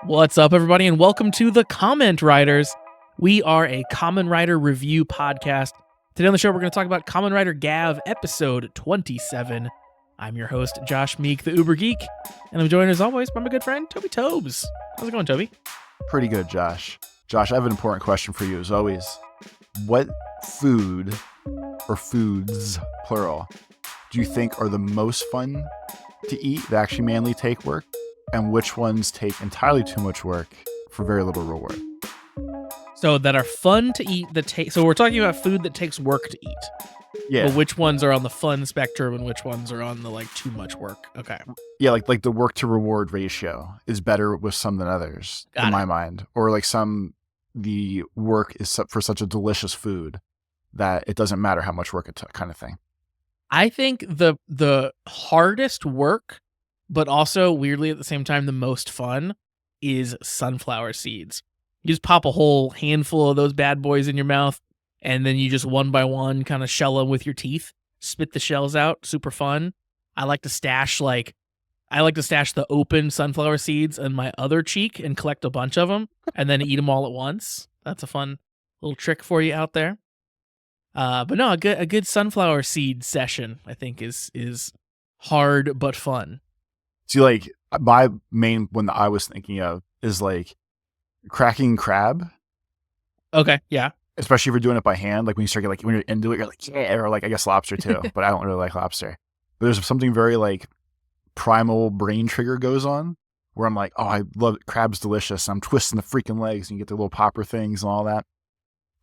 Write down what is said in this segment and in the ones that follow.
What's up, everybody, and welcome to the Comment Writers. We are a Kamen Rider review podcast. Today on the show, we're going to talk about Kamen Rider gavv episode 27. I'm your host, Josh Meek, the Uber Geek, and I'm joined as always by my good friend, Toby Tobes. How's it going, Toby? Pretty good, Josh. Josh, I have an important question for you as always. What food, or foods, plural, do you think are the most fun to eat that actually mainly take work? And which ones take entirely too much work for very little reward? So that are fun to eat, so we're talking about food that takes work to eat. Yeah. But which ones are on the fun spectrum and which ones are on the too much work? Okay. Yeah, like the work to reward ratio is better with some than others in my mind. Or the work is for such a delicious food that it doesn't matter how much work it took, kind of thing. I think the hardest work, but also weirdly at the same time the most fun, is sunflower seeds. You just pop a whole handful of those bad boys in your mouth, and then you just one by one kind of shell them with your teeth, spit the shells out. Super fun. I like to stash the open sunflower seeds in my other cheek and collect a bunch of them, and then eat them all at once. That's a fun little trick for you out there. But no, a good sunflower seed session, I think, is hard but fun. See, my main one that I was thinking of is cracking crab. Okay, yeah. Especially if you're doing it by hand, when you start when you're into it, you're yeah, or I guess lobster too, but I don't really like lobster. But there's something very primal brain trigger goes on where I'm like, oh, I love it. Crab's delicious. I'm twisting the freaking legs and you get the little popper things and all that.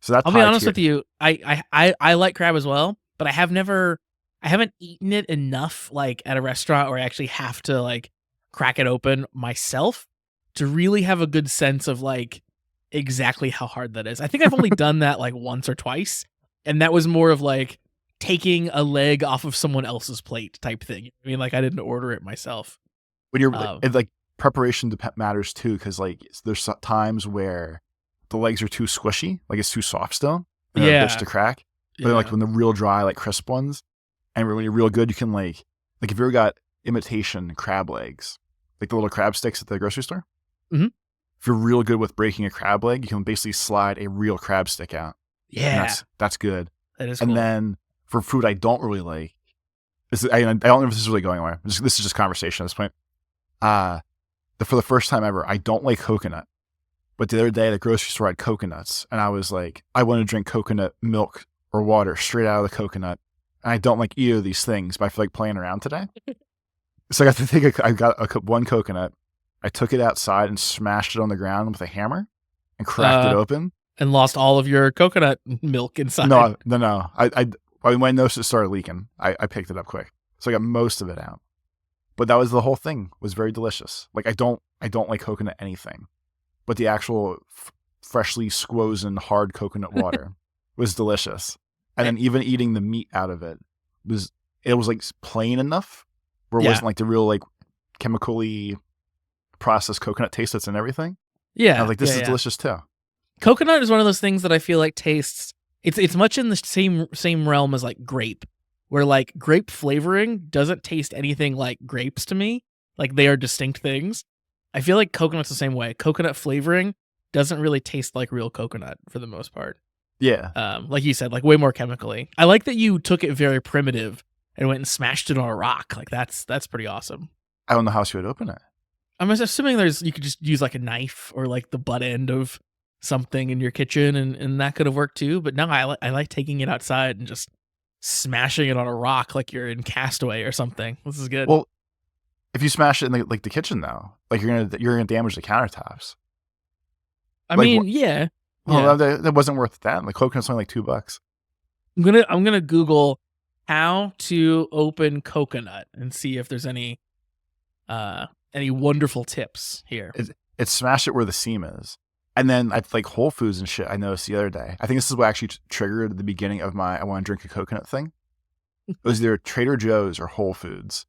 So that's I'll be honest with you. I like crab as well, but I haven't eaten it enough at a restaurant where I actually have to crack it open myself to really have a good sense of exactly how hard that is. I think I've only done that once or twice, and that was more of taking a leg off of someone else's plate type thing. I mean, I didn't order it myself. When you're preparation matters too, because there's times where the legs are too squishy, it's too soft still, and they're a bitch to crack. But then when the real dry, crisp ones, and when you're real good, you can if you ever got imitation crab legs, the little crab sticks at the grocery store. Mm-hmm. If you're real good with breaking a crab leg, you can basically slide a real crab stick out. Yeah, that's good. That is cool. And then for food I don't really like, I don't know if this is really going anywhere. This is just conversation at this point. For the first time ever, I don't like coconut. But the other day, the grocery store had coconuts, and I was like, I want to drink coconut milk or water straight out of the coconut. And I don't like either of these things, but I feel like playing around today. So I got one coconut. I took it outside and smashed it on the ground with a hammer and cracked it open. And lost all of your coconut milk inside. No. When my nose started leaking, I picked it up quick. So I got most of it out. But that was the whole thing. It was very delicious. I don't like coconut anything. But the actual freshly squozen hard coconut water was delicious. And then even eating the meat out of it was plain enough where it wasn't the real chemically processed coconut taste that's in everything. Yeah. And I was this is delicious too. Coconut is one of those things that I feel tastes, it's much in the same realm as grape, where grape flavoring doesn't taste anything like grapes to me. They are distinct things. I feel like coconut's the same way. Coconut flavoring doesn't really taste like real coconut for the most part. Yeah. Like you said, way more chemically. I like that you took it very primitive and went and smashed it on a rock. That's pretty awesome. I don't know how else you would open it. I'm assuming you could just use a knife or the butt end of something in your kitchen and that could have worked too. But no, I like taking it outside and just smashing it on a rock like you're in Castaway or something. This is good. Well, if you smash it in the kitchen though, you're gonna damage the countertops. I mean, yeah. Well, that wasn't worth that. Coconut's only $2. I'm gonna Google how to open coconut and see if there's any wonderful tips here. It's smash it where the seam is, and then I Whole Foods and shit. I noticed the other day. I think this is what actually triggered the beginning of my I want to drink a coconut thing. It was either Trader Joe's or Whole Foods.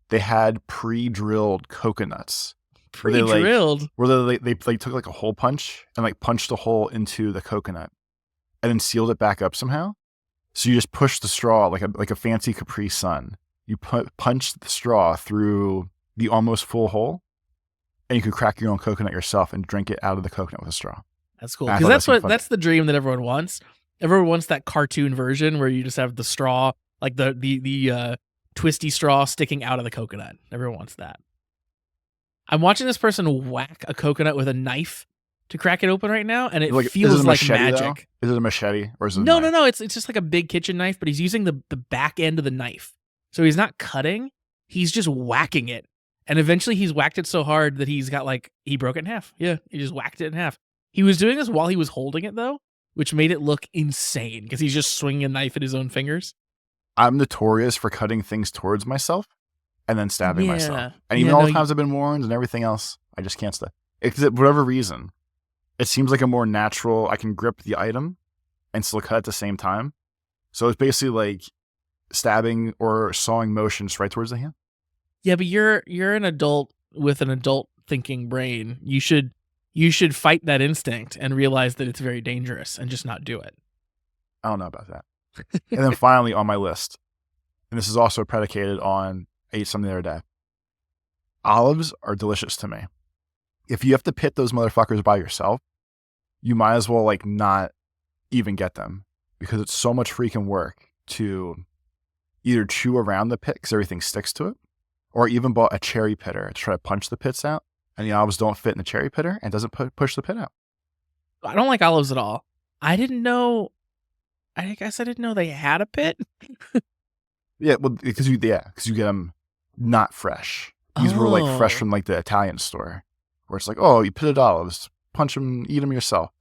They had pre-drilled coconuts. Pre-drilled? Where they took a hole punch and punched a hole into the coconut and then sealed it back up somehow. So you just push the straw like a fancy Capri Sun. You punch the straw through the almost full hole and you could crack your own coconut yourself and drink it out of the coconut with a straw. That's cool. I Because thought that's the dream that everyone wants. Everyone wants that cartoon version where you just have the straw, like the twisty straw sticking out of the coconut. Everyone wants that. I'm watching this person whack a coconut with a knife to crack it open right now, and it feels like magic. Though? Is it a machete or is it No. It's just like a big kitchen knife, but he's using the back end of the knife. So he's not cutting, he's just whacking it. And eventually he's whacked it so hard that he's got he broke it in half. Yeah, he just whacked it in half. He was doing this while he was holding it though, which made it look insane because he's just swinging a knife at his own fingers. I'm notorious for cutting things towards myself and then stabbing myself. And even all the times I've been warned and everything else, I just can't stop. For whatever reason, it seems like a more natural, I can grip the item and still cut at the same time. So it's basically like stabbing or sawing motions right towards the hand. Yeah, but you're an adult with an adult thinking brain. You should fight that instinct and realize that it's very dangerous and just not do it. I don't know about that. And then finally on my list, and this is also predicated on, I ate something the other day. Olives are delicious to me. If you have to pit those motherfuckers by yourself, you might as well not even get them because it's so much freaking work to either chew around the pit because everything sticks to it, or even bought a cherry pitter to try to punch the pits out, and the olives don't fit in the cherry pitter and doesn't push the pit out. I don't like olives at all. I guess I didn't know they had a pit. Yeah, well, because you get them not fresh. These were fresh from the Italian store, where it's you pitted olives, punch them, eat them yourself,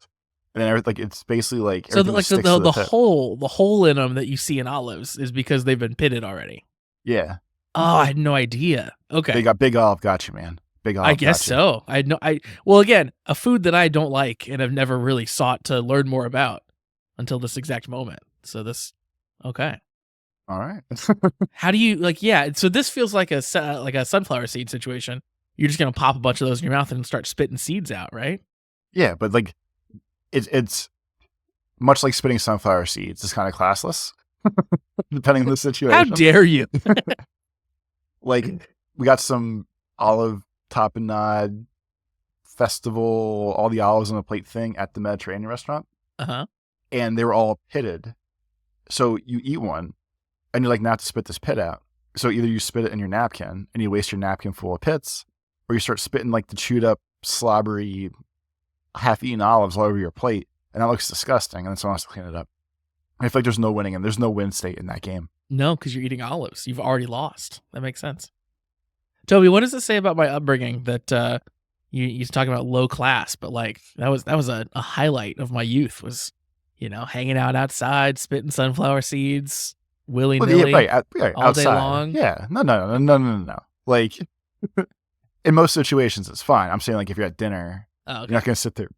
and then it's basically so the hole in them that you see in olives is because they've been pitted already. Yeah. Oh, I had no idea. Okay. Big olive got you, man. Big olive. I guess so. Well, again, a food that I don't like and have never really sought to learn more about until this exact moment. So okay. All right. How do you so this feels like a sunflower seed situation. You're just going to pop a bunch of those in your mouth and start spitting seeds out, right? Yeah, but it's much like spitting sunflower seeds. It's kind of classless, depending on the situation. How dare you? We got some olive tapenade festival, all the olives on a plate thing at the Mediterranean restaurant. Uh-huh. And they were all pitted. So you eat one, and you're not to spit this pit out. So either you spit it in your napkin, and you waste your napkin full of pits, or you start spitting the chewed up, slobbery, half-eaten olives all over your plate, and that looks disgusting, and then someone has to clean it up. I feel like there's no winning, and there's no win state in that game. No, because you're eating olives. You've already lost. That makes sense. Toby, what does it say about my upbringing that you're talking about low class, but that was a highlight of my youth was, hanging out outside, spitting sunflower seeds willy-nilly all outside. day long. Yeah. No. In most situations, it's fine. I'm saying if you're at dinner, okay. You're not going to sit there,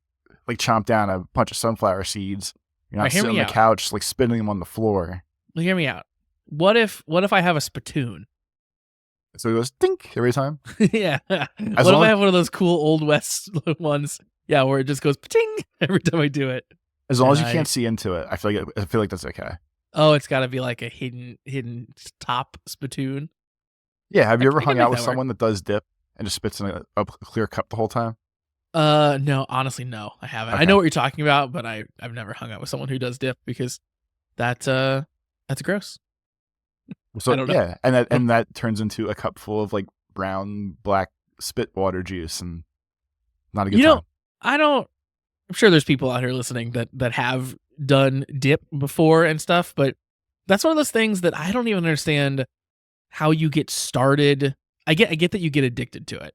chomp down a bunch of sunflower seeds. You're not sitting on the couch, spitting them on the floor. Well, hear me out. What if I have a spittoon? So it goes dink every time? Yeah. What if I have one of those cool Old West ones? Yeah, where it just goes ting every time I do it. As long as you can't see into it, I feel like that's okay. Oh, it's got to be a hidden top spittoon. Yeah. Have you ever hung out with someone that does dip and just spits in a clear cup the whole time? No, honestly, no, I haven't. Okay. I know what you're talking about, but I've never hung out with someone who does dip because that's gross. So I don't know. Yeah, and that turns into a cup full of brown, black spit water juice, and not a good time. I'm sure there's people out here listening that have done dip before and stuff, but that's one of those things that I don't even understand how you get started. I get that you get addicted to it,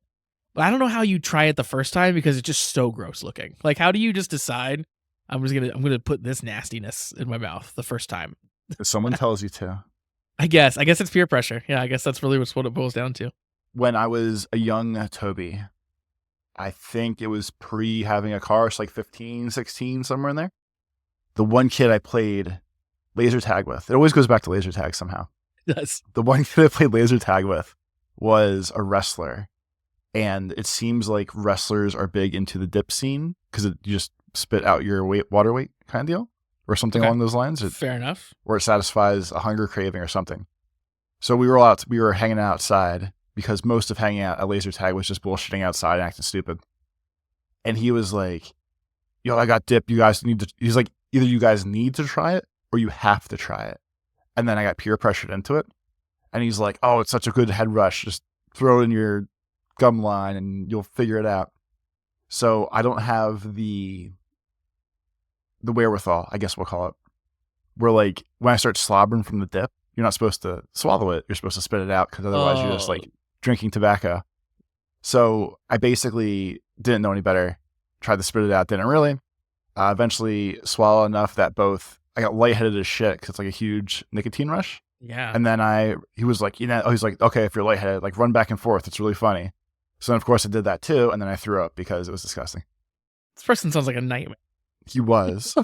but I don't know how you try it the first time because it's just so gross looking. How do you just decide I'm gonna put this nastiness in my mouth the first time? Someone tells you to. I guess it's peer pressure. Yeah, I guess that's really what it boils down to. When I was a young Toby, I think it was pre having a car, so 15, 16, somewhere in there. The one kid I played laser tag with, it always goes back to laser tag somehow. It does. The one kid I played laser tag with was a wrestler. And it seems like wrestlers are big into the dip scene because you just spit out your water weight kind of deal. Or something along those lines. Fair enough. Or it satisfies a hunger craving or something. So we were hanging outside, because most of hanging out at laser tag was just bullshitting outside and acting stupid. And he was like, yo, I got dip. You guys need to, he's like, either you guys need to try it or you have to try it. And then I got peer pressured into it. And he's like, oh, it's such a good head rush. Just throw it in your gum line and you'll figure it out. So I don't have the wherewithal, I guess we'll call it. Where like when I start slobbering from the dip, you're not supposed to swallow it. You're supposed to spit it out because otherwise you're just like drinking tobacco. So I basically didn't know any better. Tried to spit it out, didn't really. Eventually swallow enough that I got lightheaded as shit because it's like a huge nicotine rush. Yeah. And then he was like, he's like, okay, if you're lightheaded, like run back and forth. It's really funny. So then of course I did that too. And then I threw up because it was disgusting. This person sounds like a nightmare. He was.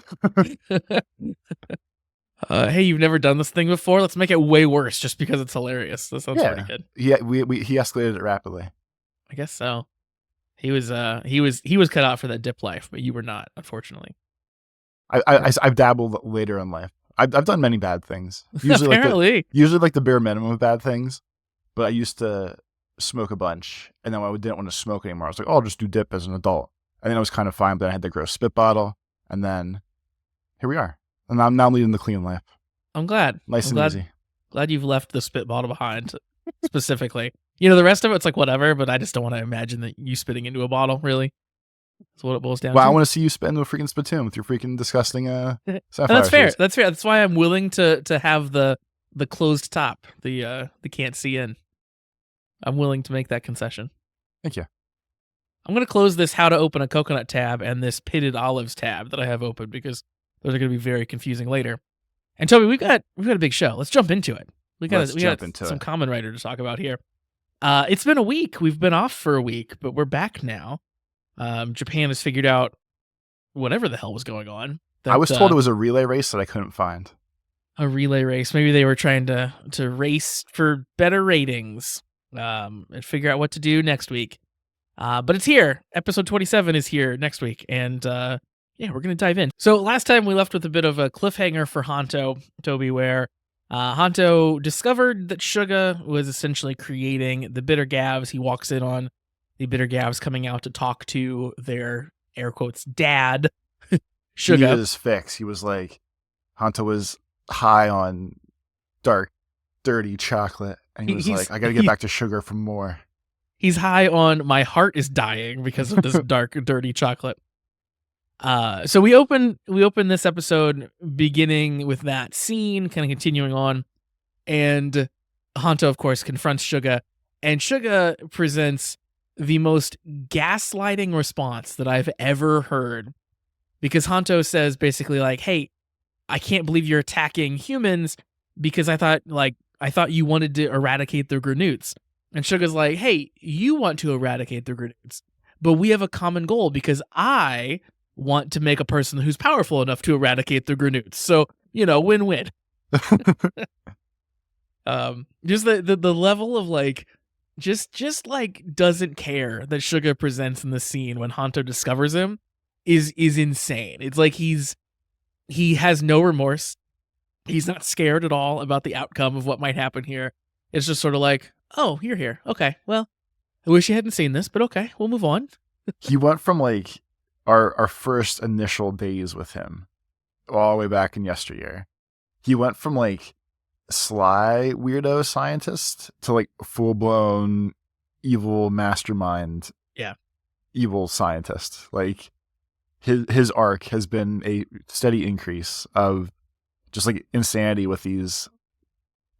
Hey, you've never done this thing before? Let's make it way worse just because it's hilarious. That sounds pretty good. Yeah, he escalated it rapidly. I guess so. He was cut out for that dip life, but you were not, unfortunately. I've dabbled later in life. I've done many bad things. Usually like the bare minimum of bad things. But I used to smoke a bunch, and then when I didn't want to smoke anymore, I was like, oh, I'll just do dip as an adult. And then it was kind of fine, but then I had the gross spit bottle, and then here we are. And I'm now leading the clean life. I'm glad. Nice and easy. Glad you've left the spit bottle behind, specifically. The rest of it's like whatever, but I just don't want to imagine that you spitting into a bottle, really. That's what it boils down to. Well, I want to see you spit into a freaking spittoon with your freaking disgusting sapphire. That's fair. Shoes. That's fair. That's why I'm willing to have the closed top, the can't see in. I'm willing to make that concession. Thank you. I'm going to close this how to open a coconut tab and this pitted olives tab that I have open because those are going to be very confusing later. And Toby, we've got a big show. Let's jump into it. We got some Kamen Rider to talk about here. It's been a week. We've been off for a week, but we're back now. Japan has figured out whatever the hell was going on. I was told it was a relay race that I couldn't find. A relay race. Maybe they were trying to race for better ratings and figure out what to do next week. But it's here. Episode 27 is here next week. And we're going to dive in. So last time we left with a bit of a cliffhanger for Hanto, Toby, where Hanto discovered that Suga was essentially creating the bitter gavs. He walks in on the bitter gavs coming out to talk to their, air quotes, dad, Suga. He was fixed. He was like, Hanto was high on dark, dirty chocolate. And he was like, I got to get back to sugar for more. He's high on my heart is dying because of this dark, dirty chocolate. So we open this episode beginning with that scene, kind of continuing on, and Hanto, of course, confronts Suga, and Suga presents the most gaslighting response that I've ever heard, because Hanto says basically like, "Hey, I can't believe you're attacking humans because I thought you wanted to eradicate the Granoots." And Suga's like, "Hey, you want to eradicate the Granoots, but we have a common goal because I want to make a person who's powerful enough to eradicate the Granoots. So, win-win." Just the level of like, just like doesn't care that Suga presents in the scene when Hanto discovers him is insane. It's like he has no remorse. He's not scared at all about the outcome of what might happen here. It's just sort of like, oh, you're here. Okay, well, I wish you hadn't seen this, but okay, we'll move on. He went from like our first initial days with him all the way back in yesteryear. He went from like sly weirdo scientist to like full-blown evil mastermind. Yeah. Evil scientist. Like his arc has been a steady increase of just like insanity with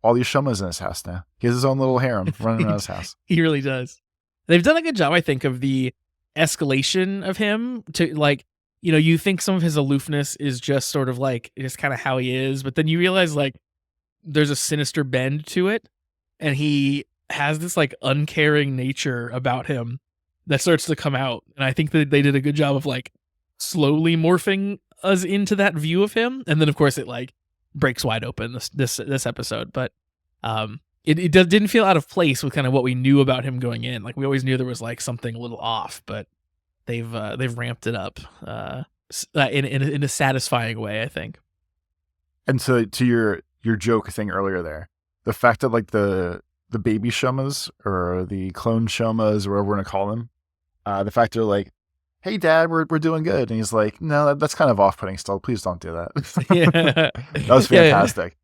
all these shomas in his house now. He has his own little harem running around his house. He really does. They've done a good job, I think, of the escalation of him to like, you think some of his aloofness is just sort of like, just kind of how he is, but then you realize like there's a sinister bend to it, and he has this like uncaring nature about him that starts to come out. And I think that they did a good job of like slowly morphing us into that view of him. And then of course it like breaks wide open this episode, but it didn't feel out of place with kind of what we knew about him going in. Like we always knew there was like something a little off, but they've ramped it up in a satisfying way, I think. And to your joke thing earlier there, the fact that like the the baby Shomas or the clone Shomas or whatever we're gonna call them. The fact they're like, "Hey, Dad, we're doing good," and he's like, "No, that's kind of off-putting. Still, please don't do that." Yeah. That was Yeah, fantastic.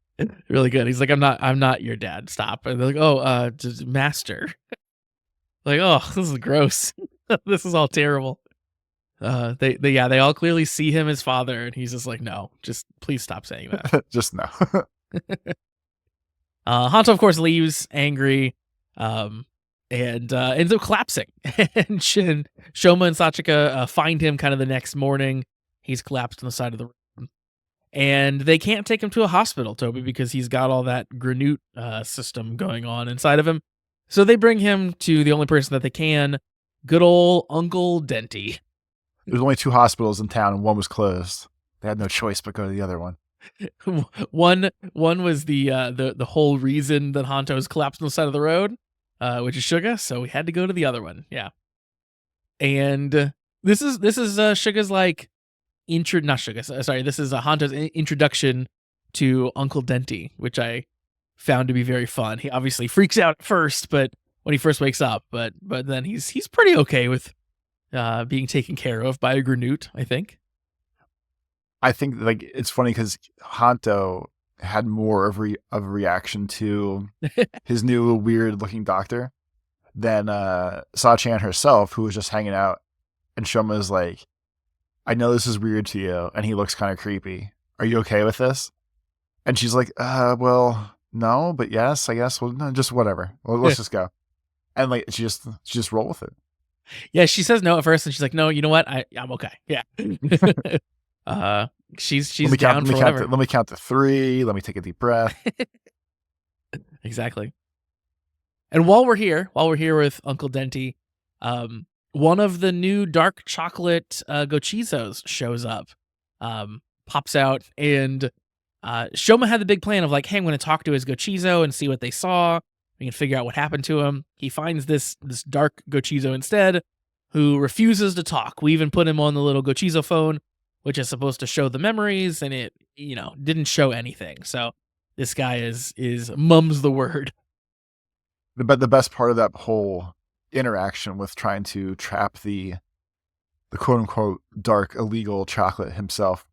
really good. He's like, I'm not your dad. Stop. And they're like, oh, just master. Like, oh, this is gross. This is all terrible. They all clearly see him as father, and he's just like, no, just please stop saying that. Just no. Hanto, of course, leaves angry, and ends up collapsing. And Shoma and Sachika find him kind of the next morning. He's collapsed on the side of the road, and they can't take him to a hospital, Toby, because he's got all that granute system going on inside of him. So they bring him to the only person that they can, good old Uncle Denty. There's only 2 hospitals in town, and one was closed. They had no choice but go to the other one. One was the whole reason that Hanto's collapsed on the side of the road, which is Suga. So we had to go to the other one. Yeah, and this is Suga's like not Suga. Sorry, this is Hanto's introduction to Uncle Denty, which I found to be very fun. He obviously freaks out at first, but when he first wakes up, but then he's pretty okay with being taken care of by a granute, I think. I think like it's funny because Hanto had more of a reaction to his new weird looking doctor than Sa-chan herself, who was just hanging out. And Shoma is like, "I know this is weird to you, and he looks kind of creepy. Are you okay with this?" And she's like, well, no, but yes, I guess. Well, no, just whatever. Well, let's just go." And like she just roll with it. Yeah, she says no at first, and she's like, "No, you know what? I'm okay." Yeah. She's down for whatever. Let me count to 3. Let me take a deep breath. Exactly. And while we're here with Uncle Denty, one of the new dark chocolate gochizos shows up, pops out, and Shoma had the big plan of like, hey, I'm going to talk to his gochizo and see what they saw. We can figure out what happened to him. He finds this dark gochizo instead, who refuses to talk. We even put him on the little gochizo phone, which is supposed to show the memories, and it, didn't show anything. So this guy is mum's the word. But the best part of that whole interaction with trying to trap the quote unquote dark illegal chocolate himself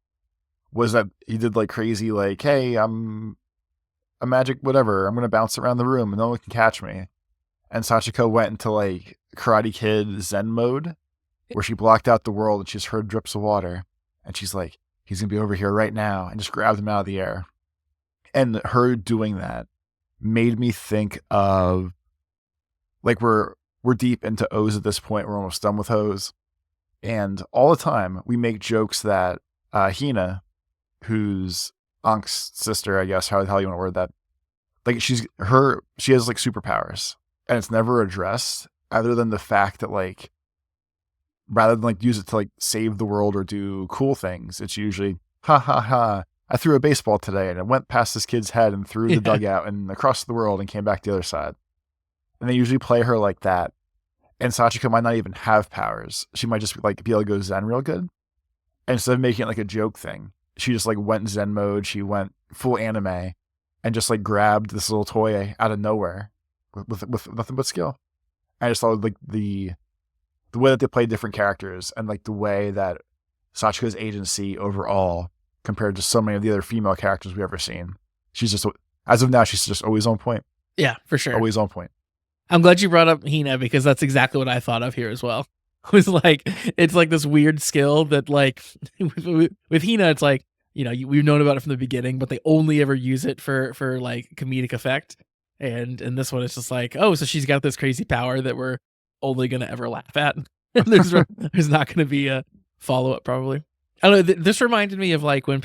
was that he did like crazy, like, "Hey, I'm a magic whatever. I'm going to bounce around the room and no one can catch me." And Sachiko went into like Karate Kid Zen mode where she blocked out the world and she just heard drips of water. And she's like, "He's going to be over here right now," and just grabbed him out of the air. And her doing that made me think of like we're deep into O's at this point. We're almost done with O's. And all the time we make jokes that Hina, who's Ank's sister, I guess, how the hell you want to word that, like she has like superpowers, and it's never addressed other than the fact that like rather than like use it to like save the world or do cool things, it's usually ha ha ha, I threw a baseball today and it went past this kid's head and through the dugout and across the world and came back the other side. And they usually play her like that. And Sachiko might not even have powers. She might just like be able to go Zen real good. And instead of making it like a joke thing, she just like went Zen mode. She went full anime and just like grabbed this little toy out of nowhere with nothing but skill. I just thought like the way that they played different characters and like the way that Sachiko's agency overall compared to so many of the other female characters we've ever seen. She's just, as of now, she's just always on point. Yeah, for sure. Always on point. I'm glad you brought up Hina because that's exactly what I thought of here as well. It was like, it's like this weird skill that like with Hina, it's like, we've known about it from the beginning, but they only ever use it for like comedic effect. And in this one, it's just like, oh, so she's got this crazy power that we're only going to ever laugh at. There's not going to be a follow-up probably. I don't know. This reminded me of like when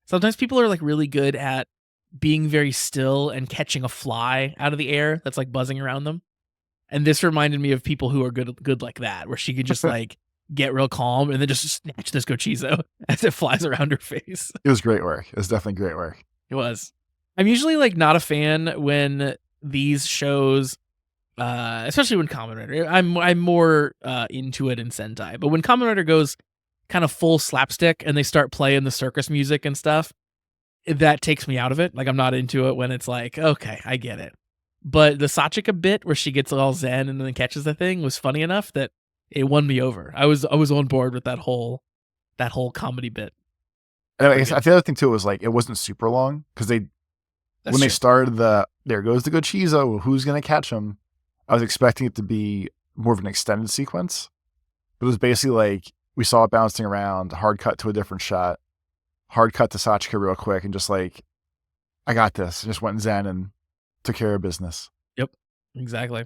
sometimes people are like really good at being very still and catching a fly out of the air that's like buzzing around them. And this reminded me of people who are good like that, where she could just like get real calm and then just snatch this gochizo as it flies around her face. It was great work. It was definitely great work. It was. I'm usually like not a fan when these shows, especially when Kamen Rider, I'm more into it in Sentai, but when Kamen Rider goes kind of full slapstick and they start playing the circus music and stuff, that takes me out of it. Like I'm not into it when it's like, okay, I get it. But the Sachika bit where she gets all zen and then catches the thing was funny enough that it won me over. I was on board with that whole comedy bit. And I guess the other thing too was like it wasn't super long because when they started there goes the Gochizo, who's gonna catch him? I was expecting it to be more of an extended sequence, but it was basically like we saw it bouncing around, hard cut to a different shot, hard cut to Sachika real quick, and just like, I got this. Just went zen and took care of business. Yep, exactly.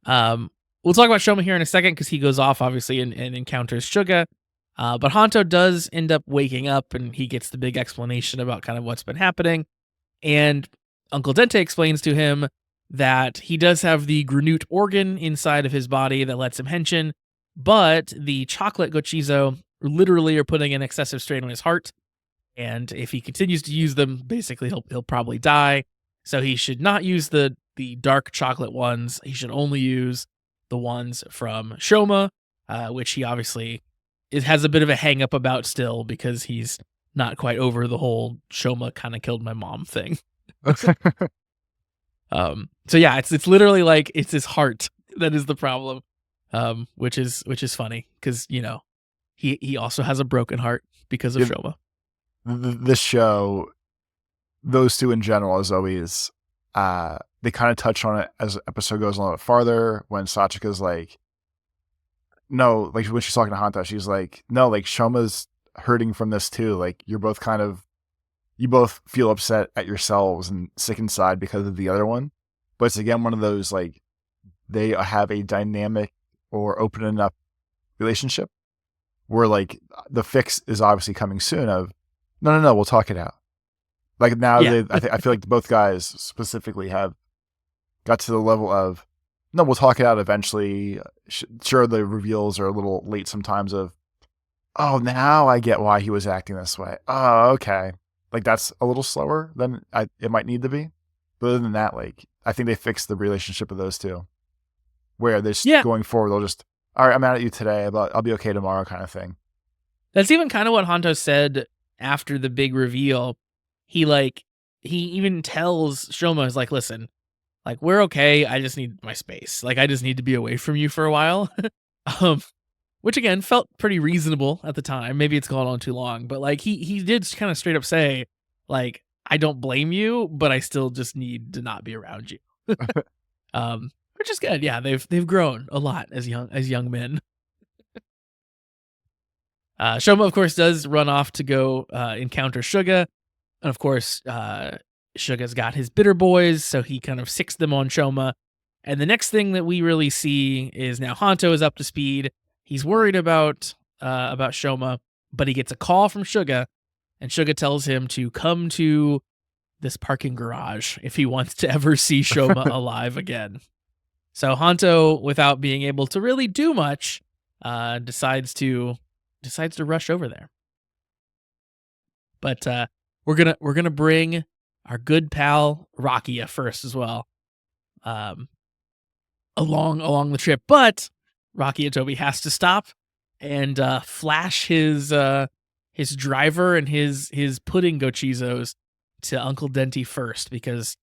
We'll talk about Shoma here in a second because he goes off obviously and encounters Suga. But Hanto does end up waking up and he gets the big explanation about kind of what's been happening. And Uncle Dente explains to him that he does have the Granute organ inside of his body that lets him henshin, but the chocolate Gochizo literally are putting an excessive strain on his heart. And if he continues to use them, basically he'll probably die. So he should not use the dark chocolate ones. He should only use the ones from Shoma, which he obviously has a bit of a hang up about still because he's not quite over the whole Shoma kind of killed my mom thing. So yeah, it's literally like it's his heart that is the problem, which is funny because he also has a broken heart because of Shoma. This show, those two in general, is always they kind of touch on it as the episode goes a little bit farther. When Sachika's like, no, like when she's talking to Hanto, she's like, no, like Shoma's hurting from this too. Like you both feel upset at yourselves and sick inside because of the other one. But it's again one of those like they have a dynamic or open enough relationship where like the fix is obviously coming soon. Of no, we'll talk it out. Like now, I feel like both guys specifically have got to the level of no, we'll talk it out eventually. Sure, the reveals are a little late sometimes. Of oh, now I get why he was acting this way. Oh, okay. Like that's a little slower than it might need to be. But other than that, like I think they fixed the relationship of those two, where they're just going forward. They'll just all right, I'm mad at you today, but I'll be okay tomorrow, kind of thing. That's even kind of what Hanto said after the big reveal. He even tells Shoma, is like, listen, like we're okay. I just need my space. Like I just need to be away from you for a while. Which again felt pretty reasonable at the time. Maybe it's gone on too long, but like he did kind of straight up say, like, I don't blame you, but I still just need to not be around you. Which is good. Yeah, they've grown a lot as young men. Shoma, of course, does run off to go encounter Suga. And of course, Suga's got his bitter boys, so he kind of sicks them on Shoma. And the next thing that we really see is now Hanto is up to speed. He's worried about Shoma, but he gets a call from Suga, and Suga tells him to come to this parking garage if he wants to ever see Shoma alive again. So Hanto, without being able to really do much, decides to rush over there. But we're gonna bring our good pal Rakia first as well, along the trip. But Rakia Toby has to stop and flash his driver and his pudding Gochizos to Uncle Dente first, because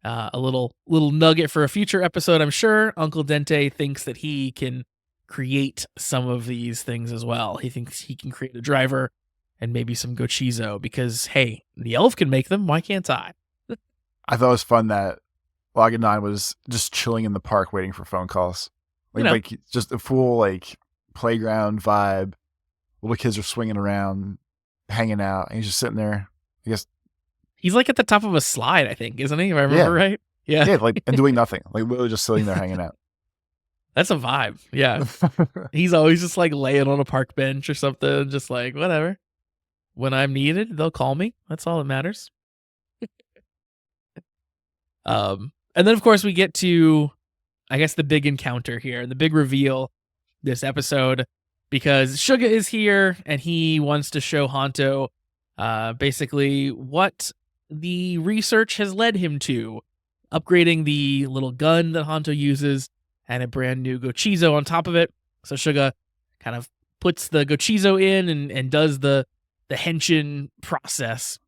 a little nugget for a future episode, I'm sure Uncle Dente thinks that he can create some of these things as well. He thinks he can create a driver and maybe some Gochizo because, hey, the elf can make them. Why can't I? I thought it was fun that Login 9 was just chilling in the park waiting for phone calls. Like just a full like playground vibe. Little kids are swinging around, hanging out, and he's just sitting there. I guess he's like at the top of a slide, I think, isn't he? If I remember right. Yeah, like and doing nothing, like literally just sitting there hanging out. That's a vibe. Yeah, he's always just like laying on a park bench or something, just like whatever. When I'm needed, they'll call me. That's all that matters. And then of course we get to, I guess, the big encounter here, the big reveal this episode, because Suga is here and he wants to show Hanto basically what the research has led him to, upgrading the little gun that Hanto uses and a brand new Gochizo on top of it. So Suga kind of puts the Gochizo in and does the henshin process.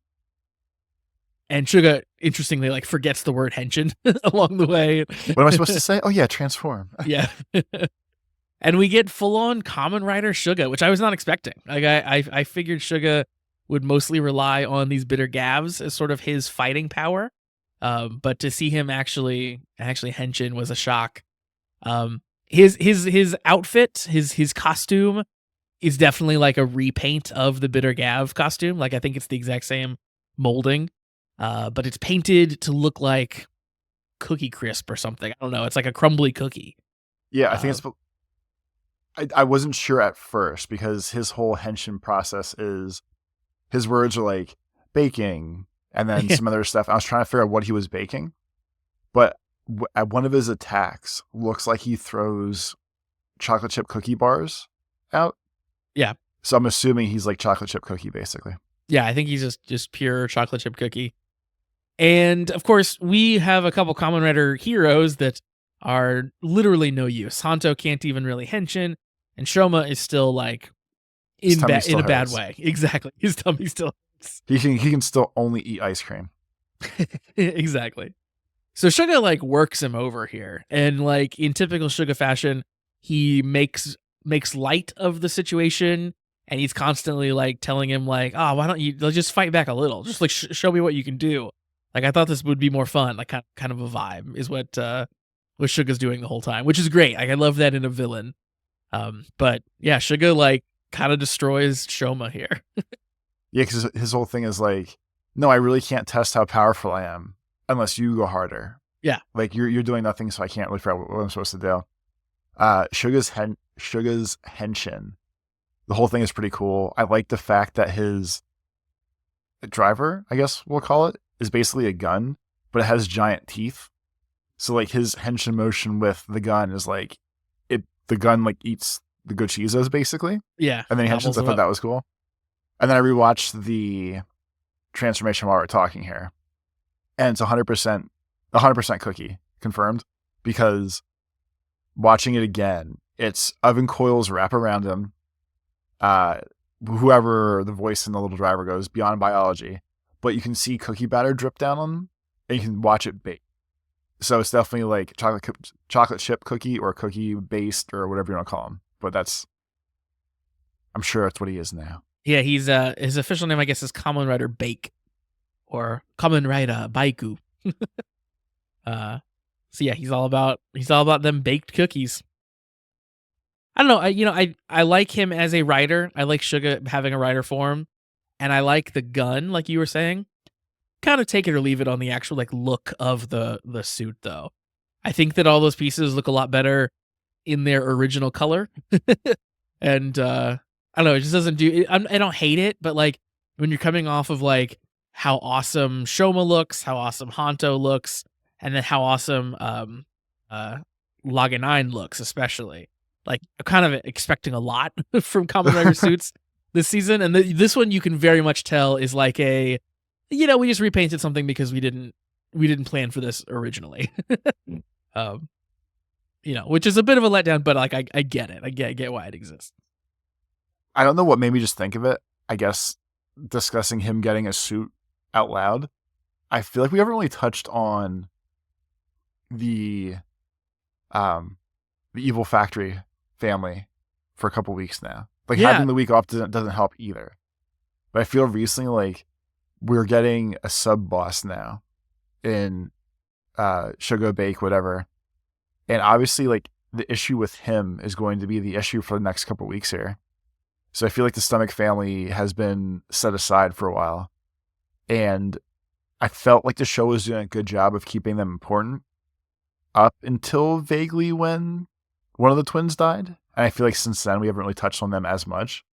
And Suga, interestingly, like forgets the word henshin along the way. What am I supposed to say? Oh yeah, transform. Yeah. And we get full on Kamen Rider Suga, which I was not expecting. Like I figured Suga would mostly rely on these bitter gavs as sort of his fighting power. But to see him actually henshin was a shock. His outfit, his costume is definitely like a repaint of the bitter gav costume. Like I think it's the exact same molding. But it's painted to look like Cookie Crisp or something. I don't know. It's like a crumbly cookie. Yeah, I think it's. I wasn't sure at first because his whole henshin process is his words are like baking and then some other stuff. I was trying to figure out what he was baking, but at one of his attacks looks like he throws chocolate chip cookie bars out. Yeah. So I'm assuming he's like chocolate chip cookie basically. Yeah, I think he's just pure chocolate chip cookie. And of course, we have a couple Kamen Rider heroes that are literally no use. Hanto can't even really henshin, and Shoma is still like in a bad way. Exactly, his tummy still hurts. He can still only eat ice cream. Exactly. So Suga like works him over here, and like in typical Suga fashion, he makes light of the situation, and he's constantly like telling him like, "Oh, why don't you just fight back a little? Just like show me what you can do." Like I thought this would be more fun, like kind of a vibe is what Suga's doing the whole time, which is great. Like I love that in a villain. But yeah, Suga like kind of destroys Shoma here. Yeah, because his whole thing is like, no, I really can't test how powerful I am unless you go harder. Yeah, like you're doing nothing, so I can't really figure out what I'm supposed to do. Suga's henshin, the whole thing is pretty cool. I like the fact that his driver, I guess we'll call it, is basically a gun, but it has giant teeth. So like his henshin motion with the gun is like the gun like eats the Gochizos basically. Yeah. And then he henshins. I thought that was cool. And then I rewatched the transformation while we're talking here. And it's 100% cookie confirmed, because watching it again, it's oven coils wrap around him. Whoever the voice in the little driver goes beyond biology, but you can see cookie batter drip down on him, and you can watch it bake. So it's definitely like chocolate chip cookie or cookie based or whatever you want to call him. But I'm sure that's what he is now. Yeah, he's his official name I guess is Kamen Rider Bake or Kamen Rider Baiku. So yeah, he's all about them baked cookies. I don't know. I like him as a writer. I like Suga having a writer form, and I like the gun, like you were saying. Kind of take it or leave it on the actual like look of the suit, though. I think that all those pieces look a lot better in their original color, and I don't know. It just doesn't do. I don't hate it, but like when you're coming off of like how awesome Shoma looks, how awesome Hanto looks, and then how awesome Laganine looks, especially. Like I'm kind of expecting a lot from Kamen Rider suits this season, and this one you can very much tell is like a, we just repainted something because we didn't plan for this originally. Which is a bit of a letdown, but like I get it. I get why it exists. I don't know what made me just think of it. I guess discussing him getting a suit out loud, I feel like we haven't really touched on the Evil Factory family for a couple weeks now. Like having the week off doesn't help either. But I feel recently like we're getting a sub boss now in Sugar Bake, whatever. And obviously like the issue with him is going to be the issue for the next couple weeks here. So I feel like the Stomach family has been set aside for a while. And I felt like the show was doing a good job of keeping them important up until vaguely when one of the twins died. And I feel like since then we haven't really touched on them as much.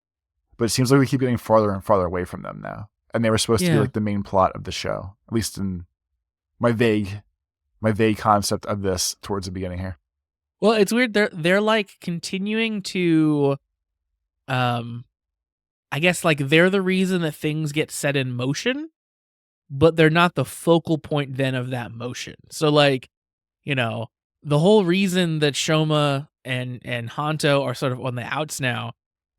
But it seems like we keep getting farther and farther away from them now. And they were supposed to be like the main plot of the show, at least in my vague concept of this towards the beginning here. Well, it's weird. They're like continuing to, I guess like they're the reason that things get set in motion, but they're not the focal point then of that motion. So like, the whole reason that Shoma and Hanto are sort of on the outs now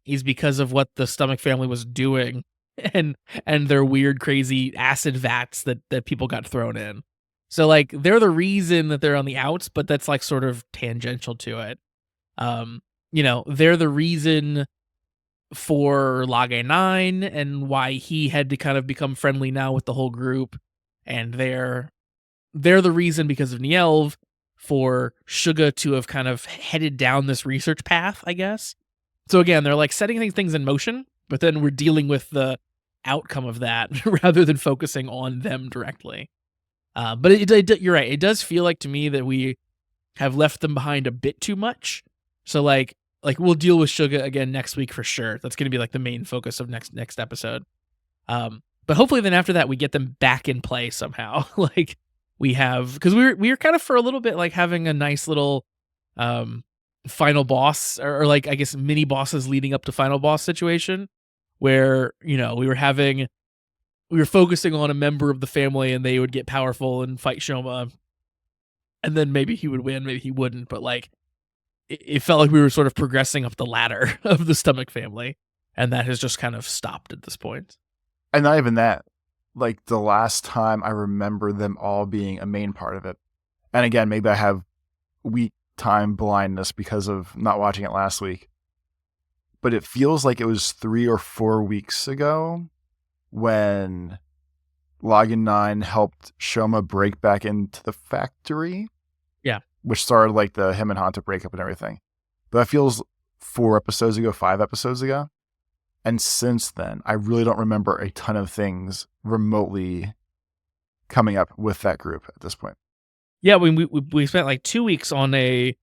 is because of what the Stomach family was doing and their weird, crazy acid vats that people got thrown in. So like they're the reason that they're on the outs, but that's like sort of tangential to it. They're the reason for Lage 9 and why he had to kind of become friendly now with the whole group. And they're the reason because of Nielv for Suga to have kind of headed down this research path, I guess. So again, they're like setting things in motion, but then we're dealing with the outcome of that rather than focusing on them directly. But you're right. It does feel like to me that we have left them behind a bit too much. So like we'll deal with Suga again next week for sure. That's going to be like the main focus of next episode. But hopefully then after that we get them back in play somehow. Like we have, because we were kind of for a little bit like having a nice little final boss or like I guess mini bosses leading up to final boss situation where we were focusing on a member of the family and they would get powerful and fight Shoma, and then maybe he would win, maybe he wouldn't, but like it felt like we were sort of progressing up the ladder of the Stomach family, and that has just kind of stopped at this point. And not even that. Like the last time I remember them all being a main part of it. And again, maybe I have weak time blindness because of not watching it last week. But it feels like it was 3 or 4 weeks ago when Login 9 helped Shoma break back into the factory. Yeah. Which started like the him and Hanto breakup and everything. But that feels 4 episodes ago, 5 episodes ago. And since then, I really don't remember a ton of things remotely coming up with that group at this point. Yeah, we spent like 2 weeks on a,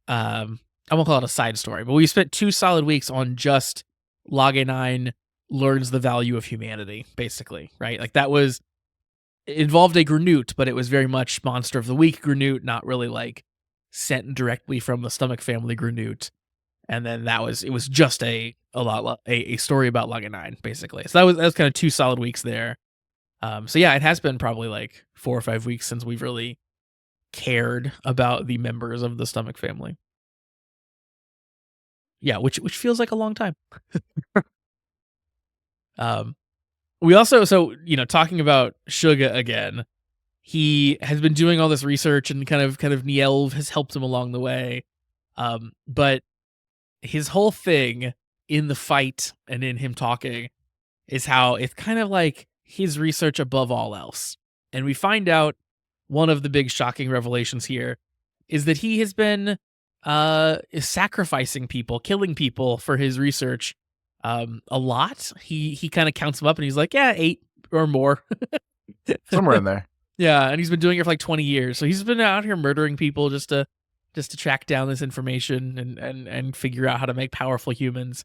I won't call it a side story, but we spent 2 solid weeks on just Lage 9 learns the value of humanity, basically, right? Like it involved a Granute, but it was very much Monster of the Week Granute, not really like sent directly from the Stomach family Granute. And then it was just a story about Lage 9, basically. So that was kind of 2 solid weeks there. So yeah, it has been probably like 4 or 5 weeks since we've really cared about the members of the Stomach family. Yeah, which feels like a long time. We also, talking about Suga again, he has been doing all this research and kind of Nielv has helped him along the way. But his whole thing in the fight and in him talking is how it's kind of like his research above all else. And we find out one of the big shocking revelations here is that he has been sacrificing people, killing people for his research a lot. He kind of counts them up and he's like, yeah, 8 or more. Somewhere in there. Yeah, and he's been doing it for like 20 years. So he's been out here murdering people just to track down this information and figure out how to make powerful humans.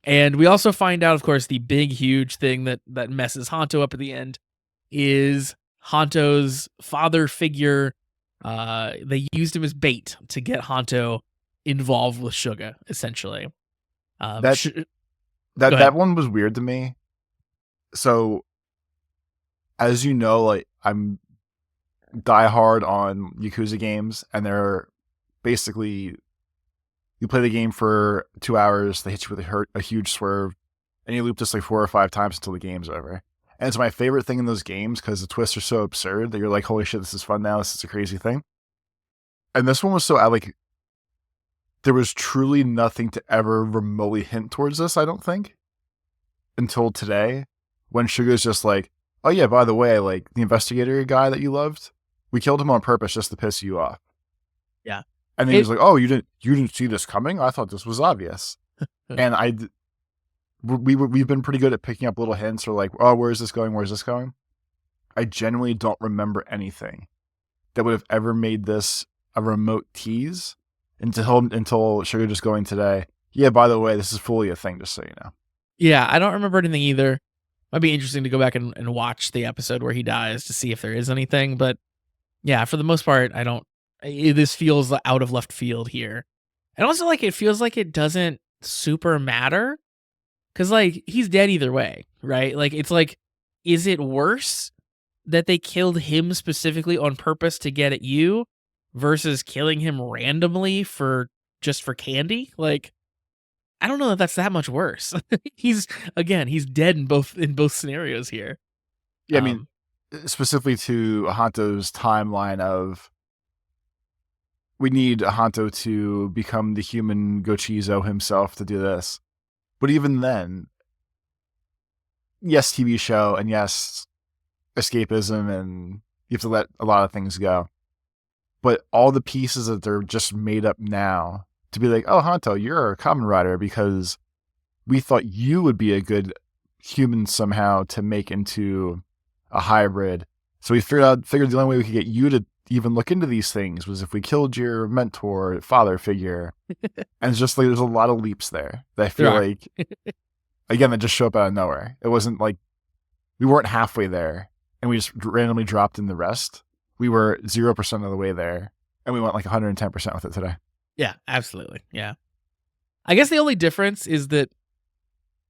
And we also find out, of course, the big, huge thing that messes Hanto up at the end is Hanto's father figure. They used him as bait to get Hanto involved with Suga, essentially. That one was weird to me. So, as you know, like I'm diehard on Yakuza games, and they're basically you play the game for 2 hours, they hit you with a huge swerve, and you loop this like 4 or 5 times until the game's over. And it's my favorite thing in those games because the twists are so absurd that you're like, holy shit, this is fun now. This is a crazy thing. And this one was so there was truly nothing to ever remotely hint towards this, I don't think, until today, when Suga's just like, oh yeah, by the way, like the investigator guy that you loved, we killed him on purpose just to piss you off. Yeah. And then he was like, oh, you didn't see this coming? I thought this was obvious. And we've been pretty good at picking up little hints or like, oh, where is this going? Where is this going? I genuinely don't remember anything that would have ever made this a remote tease until Suga just going today, yeah, by the way, this is fully a thing, just so you know. Yeah, I don't remember anything either. Might be interesting to go back and watch the episode where he dies to see if there is anything. But yeah, for the most part, this feels out of left field here. And also, like, it feels like it doesn't super matter. Because, like, he's dead either way, right? Like, it's like, is it worse that they killed him specifically on purpose to get at you versus killing him randomly for candy? Like, I don't know if that's that much worse. he's dead in both scenarios here. Yeah, I mean, specifically to Hanto's timeline of we need Hanto to become the human Gochizo himself to do this. But even then, yes, TV show, and yes, escapism, and you have to let a lot of things go. But all the pieces that they're just made up now to be like, oh, Hanto, you're a Kamen Rider because we thought you would be a good human somehow to make into a hybrid. So we figured the only way we could get you to even look into these things was if we killed your mentor, father figure. And it's just like there's a lot of leaps there that I feel like, again, that just show up out of nowhere. It wasn't like we weren't halfway there and we just randomly dropped in the rest. We were 0% of the way there and we went like 110% with it today. Yeah, absolutely. Yeah. I guess the only difference is that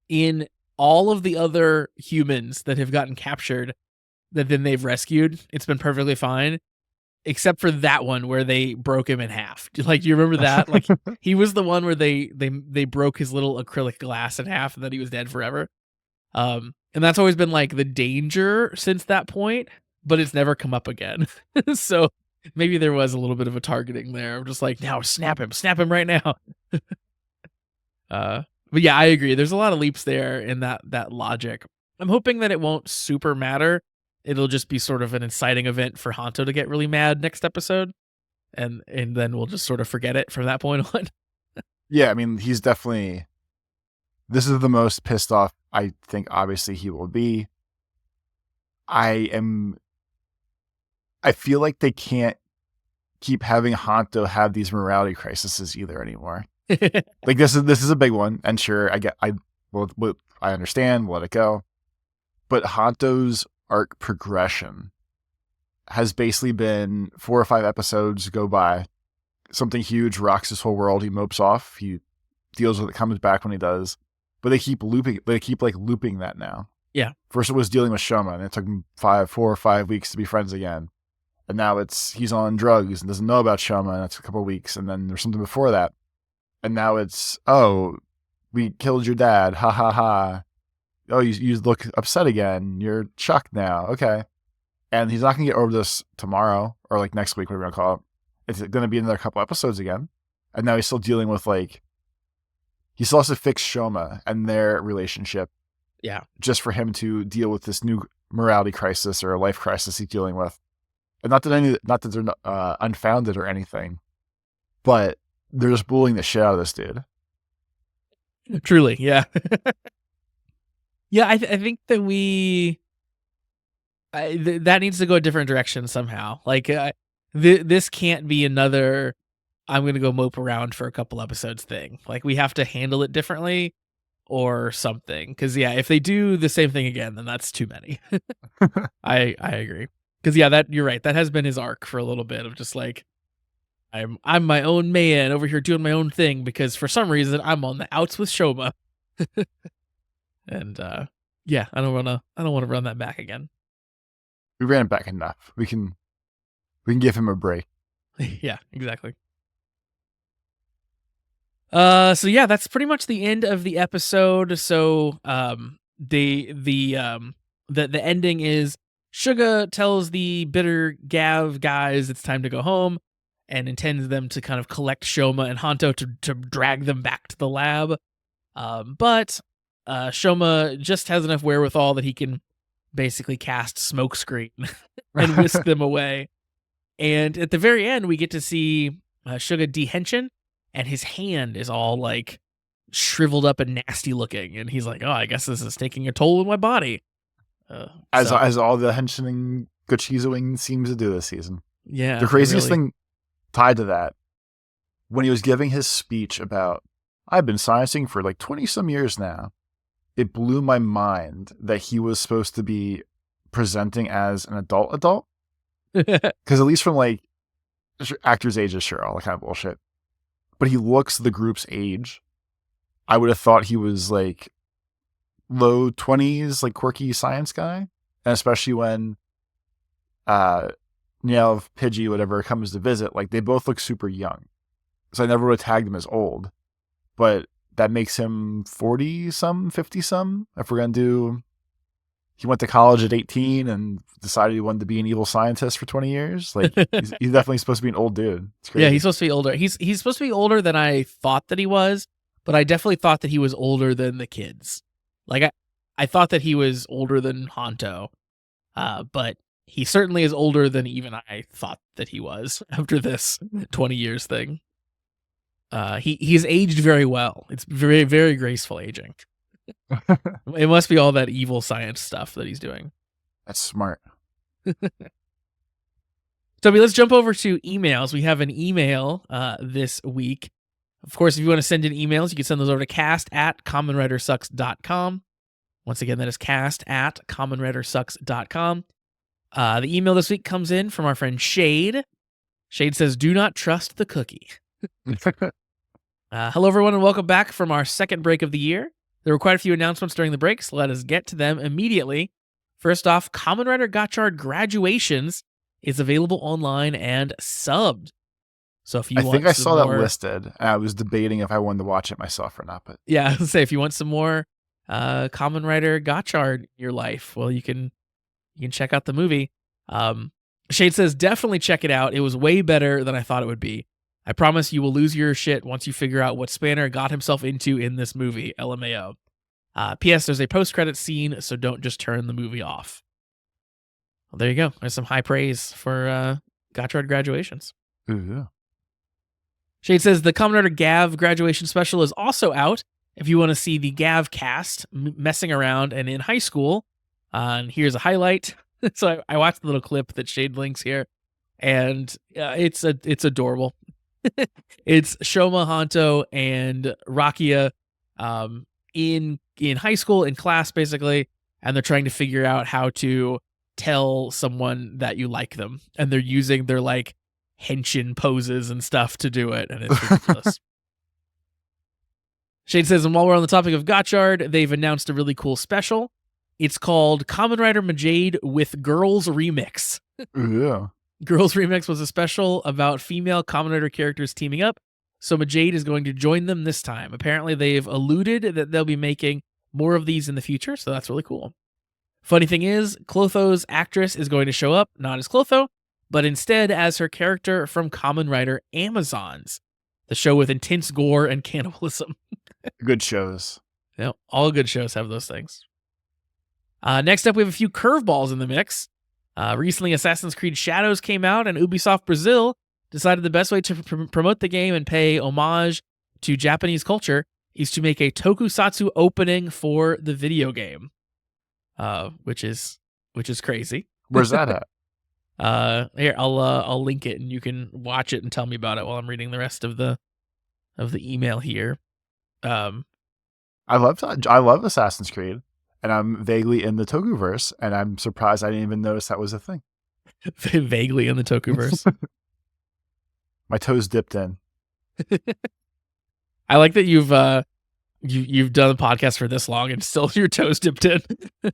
in all of the other humans that have gotten captured that then they've rescued, it's been perfectly fine. Except for that one where they broke him in half. Like, do you remember that? Like, he was the one where they broke his little acrylic glass in half and then he was dead forever. And that's always been like the danger since that point, but it's never come up again. So maybe there was a little bit of a targeting there. I'm just like, now snap him right now. But yeah, I agree. There's a lot of leaps there in that logic. I'm hoping that it won't super matter. It'll just be sort of an inciting event for Hanto to get really mad next episode. And then we'll just sort of forget it from that point on. Yeah, I mean, he's definitely... This is the most pissed off I think obviously he will be. I feel like they can't keep having Hanto have these morality crises either anymore. Like this is a big one, and sure, I understand, we'll let it go. But Hanto's arc progression has basically been 4 or 5 episodes go by. Something huge rocks his whole world. He mopes off. He deals with it, comes back when he does. But they keep looping. They keep looping that now. Yeah. First it was dealing with Shoma, and it took him 4 or 5 weeks to be friends again. And now he's on drugs and doesn't know about Shoma, and that's a couple of weeks. And then there's something before that. And now it's, oh, we killed your dad. Ha ha ha. Oh, you look upset again. You're shocked now. Okay. And he's not going to get over this tomorrow or like next week, whatever you want to call it. It's going to be another couple episodes again. And now he's still dealing with he still has to fix Shoma and their relationship. Yeah. Just for him to deal with this new morality crisis or life crisis he's dealing with. And not that they're unfounded or anything, but they're just bullying the shit out of this dude. Truly, yeah. Yeah, I think that that needs to go a different direction somehow. Like, this can't be another I'm going to go mope around for a couple episodes thing. Like, we have to handle it differently or something. Because, yeah, if they do the same thing again, then that's too many. I agree. Because, yeah, you're right. That has been his arc for a little bit of just like, I'm my own man over here doing my own thing because for some reason I'm on the outs with Shoma. And yeah, I don't want to run that back again. We ran it back enough. We can give him a break. Yeah, exactly. So yeah, that's pretty much the end of the episode. So the ending is Suga tells the bitter gavv guys it's time to go home and intends them to kind of collect Shoma and Hanto to drag them back to the lab. But Shoma just has enough wherewithal that he can basically cast smokescreen and whisk them away. And at the very end, we get to see Suga de-henshin, and his hand is all like shriveled up and nasty looking. And he's like, oh, I guess this is taking a toll on my body. As all the henching Gochizoing seems to do this season. Yeah. The craziest thing tied to that, when he was giving his speech about, I've been sciencing for like 20 some years now, it blew my mind that he was supposed to be presenting as an adult. Because at least from like actors' ages, sure, all that kind of bullshit. But he looks the group's age. I would have thought he was like low 20s, like quirky science guy. And especially when Niel, Pidgey, whatever, comes to visit, like they both look super young. So I never would have tagged them as old. But that makes him 40-some, 50-some. If we're going to do, he went to college at 18 and decided he wanted to be an evil scientist for 20 years. Like, he's definitely supposed to be an old dude. It's crazy. Yeah, he's supposed to be older. He's supposed to be older than I thought that he was, but I definitely thought that he was older than the kids. Like, I thought that he was older than Hanto, but he certainly is older than even I thought that he was after this 20 years thing. He's aged very well. It's very, very graceful aging. It must be all that evil science stuff that he's doing. That's smart. Toby, let's jump over to emails. We have an email this week. Of course, if you want to send in emails, you can send those over to cast@commonwritersucks.com. Once again, that is cast@commonwritersucks.com. The email this week comes in from our friend Shade. Shade says, "Do not trust the cookie." Hello, everyone, and welcome back from our second break of the year. There were quite a few announcements during the break, so let us get to them immediately. First off, Kamen Rider Gotchard Graduations is available online and subbed. So if you want, I think I saw that listed. I was debating if I wanted to watch it myself or not, but yeah, I was say if you want some more Kamen Rider Gotchard in your life, well, you can check out the movie. Shade says definitely check it out. It was way better than I thought it would be. I promise you will lose your shit once you figure out what Spanner got himself into in this movie. LMAO. P.S. There's a post-credit scene, so don't just turn the movie off. Well, there you go. There's some high praise for Gotchard Graduations. Yeah. Shade says the Kamen Rider gavv graduation special is also out if you want to see the gavv cast messing around and in high school. And here's a highlight. So I watched the little clip that Shade links here, and it's adorable. It's Shoma, Hanto, and Rakia in high school, in class, basically, and they're trying to figure out how to tell someone that you like them, and they're using their like henshin poses and stuff to do it, and it's ridiculous. Shade says, and while we're on the topic of Gotchard, they've announced a really cool special. It's called Kamen Rider Majade with Girls Remix. Yeah. Girls Remix was a special about female Kamen Rider characters teaming up, so Majade is going to join them this time. Apparently, they've alluded that they'll be making more of these in the future, so that's really cool. Funny thing is, Clotho's actress is going to show up, not as Clotho, but instead as her character from Kamen Rider Amazons, the show with intense gore and cannibalism. Good shows. Yeah, all good shows have those things. Next up, we have a few curveballs in the mix. Recently, Assassin's Creed Shadows came out, and Ubisoft Brazil decided the best way to promote the game and pay homage to Japanese culture is to make a tokusatsu opening for the video game, which is crazy. Where's that at? Here, I'll link it, and you can watch it and tell me about it while I'm reading the rest of the email here. I love Assassin's Creed. And I'm vaguely in the Tokuverse, and I'm surprised I didn't even notice that was a thing. Vaguely in the Tokuverse. My toes dipped in. I like that you've done a podcast for this long and still your toes dipped in.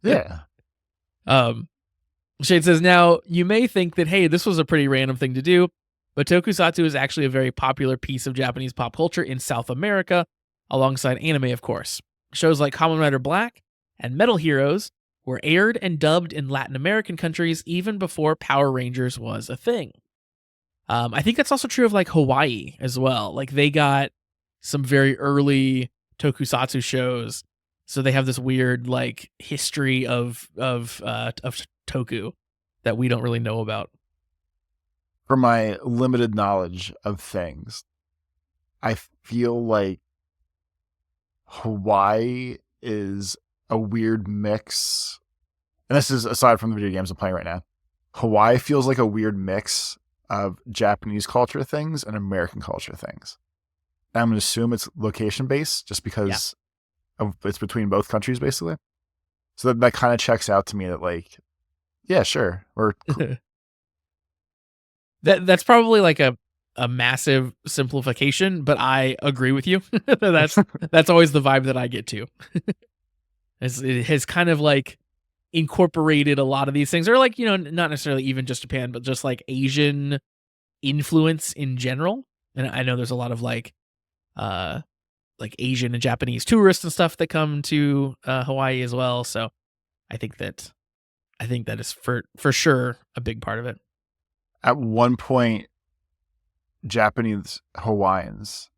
Yeah. Shade says, now, you may think that, hey, this was a pretty random thing to do, but tokusatsu is actually a very popular piece of Japanese pop culture in South America, alongside anime, of course. Shows like Kamen Rider Black and Metal Heroes were aired and dubbed in Latin American countries even before Power Rangers was a thing. I think that's also true of like Hawaii as well. Like they got some very early tokusatsu shows, so they have this weird like history of toku that we don't really know about. From my limited knowledge of things, I feel like Hawaii is a weird mix, and this is aside from the video games I'm playing right now. Hawaii feels like a weird mix of Japanese culture things and American culture things. And I'm going to assume it's location based just because it's between both countries, basically. So that kind of checks out to me that like, yeah, sure. Or that's probably like a massive simplification, but I agree with you. That's always the vibe that I get to. It has kind of like incorporated a lot of these things, or like, you know, not necessarily even just Japan, but just like Asian influence in general. And I know there's a lot of like like Asian and Japanese tourists and stuff that come to Hawaii as well. So I think that is for sure a big part of it. At one point, Japanese Hawaiians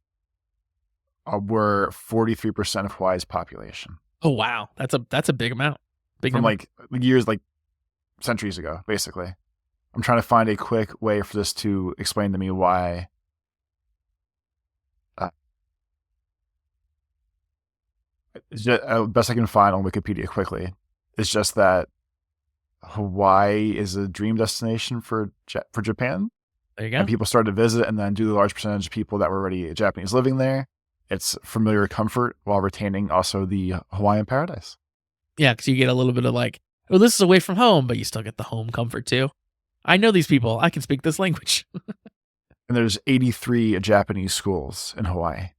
were 43% of Hawaii's population. Oh wow, that's a big amount. Big from number. like years, like centuries ago, basically. I'm trying to find a quick way for this to explain to me why. It's just, best I can find on Wikipedia quickly. It's just that Hawaii is a dream destination for Japan. There you go. And people started to visit, and then due to the large percentage of people that were already Japanese living there, it's familiar comfort while retaining also the Hawaiian paradise. Yeah, because you get a little bit of like, oh, this is away from home, but you still get the home comfort too. I know these people. I can speak this language. And there's 83 Japanese schools in Hawaii.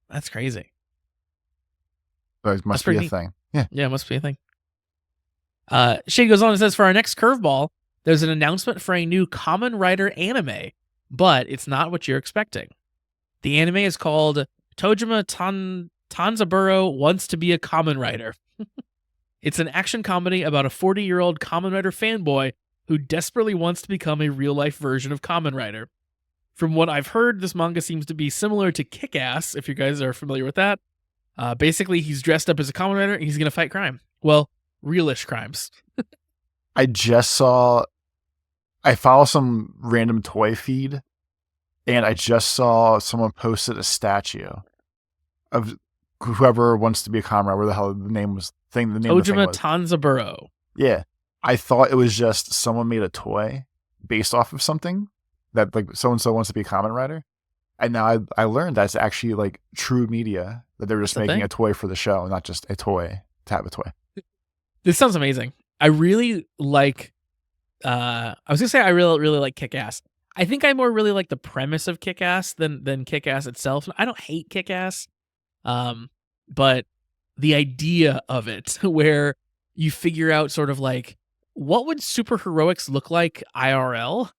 That's crazy. So it must be a thing. Yeah. Yeah, it must be a thing. Shade goes on and says, for our next curveball, there's an announcement for a new Kamen Rider anime, but it's not what you're expecting. The anime is called Tojima Tanzaburo Wants to Be a Kamen Rider. It's an action comedy about a 40-year-old Kamen Rider fanboy who desperately wants to become a real-life version of Kamen Rider. From what I've heard, this manga seems to be similar to Kick-Ass, if you guys are familiar with that. Basically, he's dressed up as a Kamen Rider and he's going to fight crime. Well, realish crimes. I follow some random toy feed, and I just saw someone posted a statue of whoever wants to be a Kamen Rider. Where the hell the name was? Tojima Tanzaburo. Yeah. I thought it was just someone made a toy based off of something that like so-and-so wants to be a Kamen Rider. And now I learned that's actually like true media, that they were just making a toy for the show, not just a toy to have a toy. This sounds amazing. I really like, I was going to say I really like Kick-Ass. I think I more really like the premise of Kick-Ass than Kick-Ass itself. I don't hate Kick-Ass, but the idea of it where you figure out sort of like, what would superheroics look like IRL?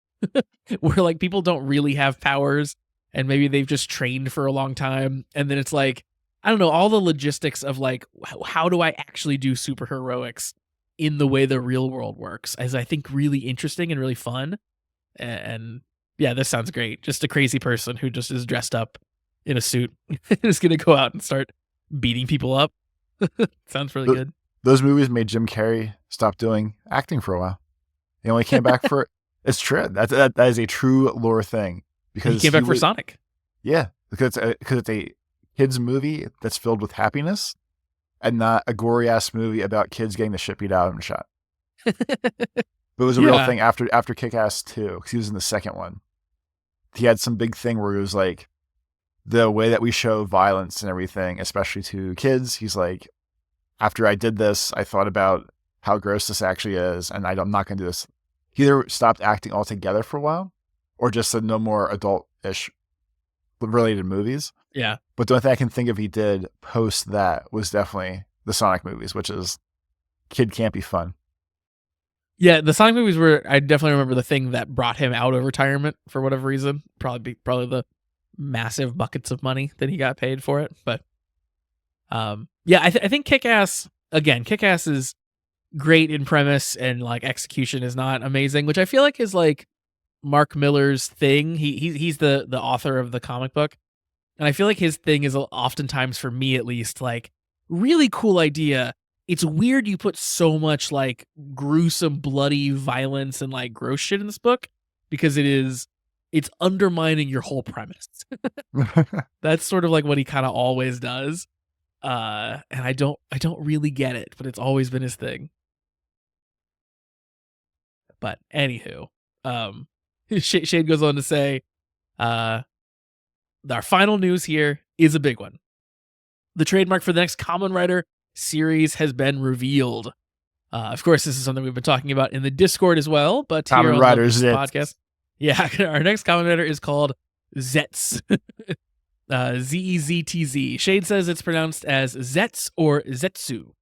Where like people don't really have powers and maybe they've just trained for a long time. And then it's like, I don't know, all the logistics of like, how do I actually do superheroics in the way the real world works is I think really interesting and really fun. And yeah, this sounds great. Just a crazy person who just is dressed up in a suit and is going to go out and start beating people up. Sounds really good. Those movies made Jim Carrey stop doing acting for a while. He only came back for it's true. That is a true lore thing, because he came back for Sonic. Yeah, because it's a kids movie that's filled with happiness, and not a gory ass movie about kids getting the shit beat out of them shot. But it was a real thing after Kick-Ass 2, because he was in the second one. He had some big thing where it was like the way that we show violence and everything, especially to kids. He's like, after I did this, I thought about how gross this actually is, and I'm not going to do this. He either stopped acting altogether for a while, or just said no more adult-ish related movies. Yeah. But the only thing I can think of he did post that was definitely the Sonic movies, which is kid campy fun. Yeah, the Sonic movies were, I definitely remember the thing that brought him out of retirement for whatever reason. Probably the massive buckets of money that he got paid for it. But yeah, I think Kick-Ass is great in premise, and like execution is not amazing, which I feel like is like Mark Miller's thing. He's the author of the comic book, and I feel like his thing is oftentimes, for me at least, like really cool idea. It's weird you put so much like gruesome, bloody violence and like gross shit in this book, because it's undermining your whole premise. That's sort of like what he kind of always does. And I don't really get it, but it's always been his thing. But anywho, Shade goes on to say, our final news here is a big one. The trademark for the next Kamen Rider series has been revealed. Of course, this is something we've been talking about in the Discord as well, but here on the podcast, yeah, our next Kamen Rider is called Zetz. Zetzz. Shade says it's pronounced as Zetz or Zetsu.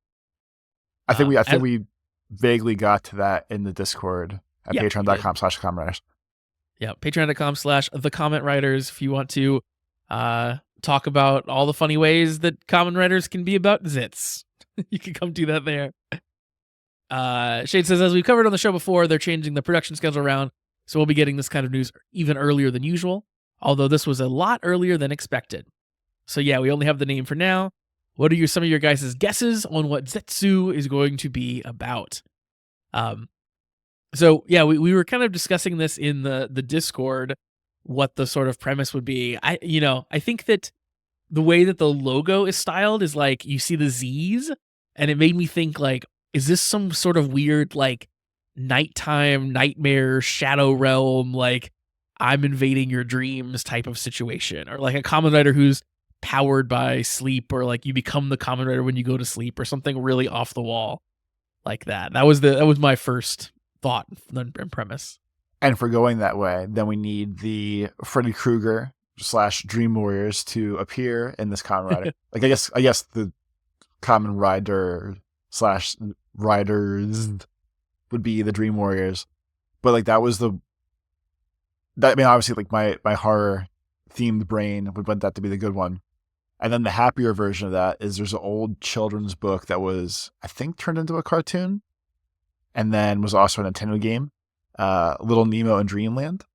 I think we vaguely got to that in the Discord at patreon.com/Kamen Riders. Yeah, patreon.com/the Comment Writers if you want to talk about all the funny ways that Kamen Riders can be about zits. You can come do that there. Shade says, as we've covered on the show before, they're changing the production schedule around, so we'll be getting this kind of news even earlier than usual, although this was a lot earlier than expected. So yeah, we only have the name for now. What are some of your guys' guesses on what Zetsu is going to be about? So yeah, we were kind of discussing this in the Discord, what the sort of premise would be. I think that the way that the logo is styled is like you see the Z's, and it made me think like, is this some sort of weird like nighttime nightmare shadow realm, like I'm invading your dreams type of situation, or like a Kamen Rider who's powered by sleep, or like you become the Kamen Rider when you go to sleep, or something really off the wall like that. That was my first thought and premise. And for going that way, then we need the Freddy Krueger / Dream Warriors to appear in this Kamen Rider. Like I guess the Kamen Rider / Riders would be the Dream Warriors, but like that was obviously like my horror themed brain would want that to be the good one. And then the happier version of that is there's an old children's book that was, I think, turned into a cartoon, and then was also a Nintendo game, Little Nemo in Dreamland.